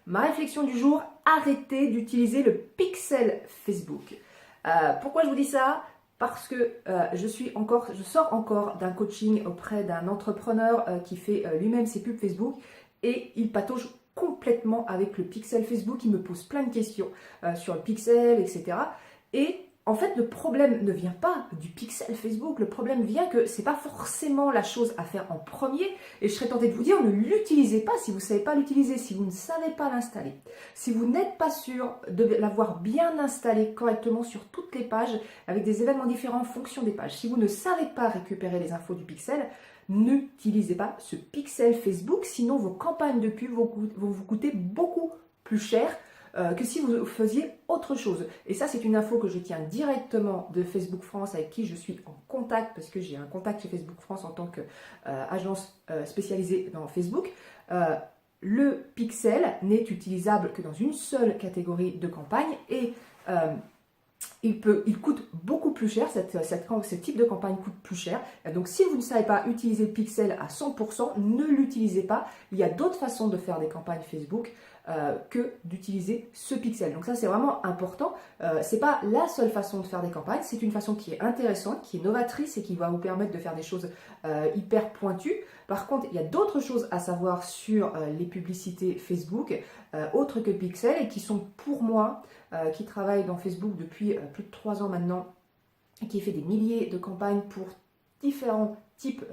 Ma réflexion du jour, arrêtez d'utiliser le pixel Facebook. Pourquoi je vous dis ça? Parce que je sors encore d'un coaching auprès d'un entrepreneur qui fait lui-même ses pubs Facebook et il patauge complètement avec le pixel Facebook. Il me pose plein de questions sur le pixel, etc. Et en fait, le problème ne vient pas du pixel Facebook, le problème vient que ce n'est pas forcément la chose à faire en premier. Et je serais tentée de vous dire, ne l'utilisez pas si vous ne savez pas l'utiliser, si vous ne savez pas l'installer. Si vous n'êtes pas sûr de l'avoir bien installé correctement sur toutes les pages, avec des événements différents en fonction des pages, si vous ne savez pas récupérer les infos du pixel, n'utilisez pas ce pixel Facebook, sinon vos campagnes de pub vont vous coûter beaucoup plus cher que si vous faisiez autre chose. Et ça, c'est une info que je tiens directement de Facebook France, avec qui je suis en contact, parce que j'ai un contact chez Facebook France en tant qu'agence spécialisée dans Facebook. Le pixel n'est utilisable que dans une seule catégorie de campagne et il coûte beaucoup plus cher, ce type de campagne coûte plus cher. Donc si vous ne savez pas utiliser le pixel à 100%, ne l'utilisez pas. Il y a d'autres façons de faire des campagnes Facebook que d'utiliser ce pixel. Donc ça, c'est vraiment important. C'est pas la seule façon de faire des campagnes, c'est une façon qui est intéressante, qui est novatrice et qui va vous permettre de faire des choses hyper pointues. Par contre, il y a d'autres choses à savoir sur les publicités Facebook, autres que pixel, et qui sont pour moi, qui travaille dans Facebook depuis plus de 3 ans maintenant, et qui fait des milliers de campagnes pour différents types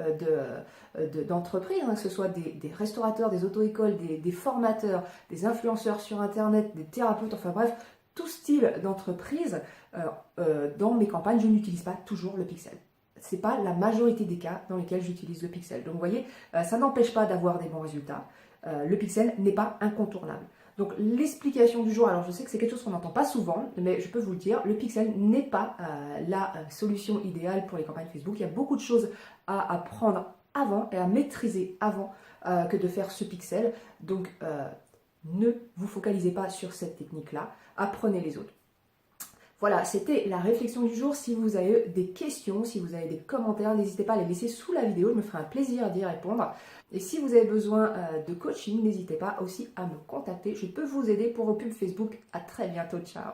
d'entreprises, que ce soit des restaurateurs, des auto-écoles, des formateurs, des influenceurs sur Internet, des thérapeutes, enfin bref, tout style d'entreprise. Dans mes campagnes, je n'utilise pas toujours le pixel. Ce n'est pas la majorité des cas dans lesquels j'utilise le pixel. Donc vous voyez, ça n'empêche pas d'avoir des bons résultats. Le pixel n'est pas incontournable. Donc l'explication du jour, alors je sais que c'est quelque chose qu'on n'entend pas souvent, mais je peux vous le dire, le pixel n'est pas la solution idéale pour les campagnes Facebook. Il y a beaucoup de choses à apprendre avant et à maîtriser avant que de faire ce pixel. Donc ne vous focalisez pas sur cette technique-là, apprenez les autres. Voilà, c'était la réflexion du jour. Si vous avez des questions, si vous avez des commentaires, n'hésitez pas à les laisser sous la vidéo. Je me ferai un plaisir d'y répondre. Et si vous avez besoin de coaching, n'hésitez pas aussi à me contacter. Je peux vous aider pour vos pubs Facebook. À très bientôt. Ciao.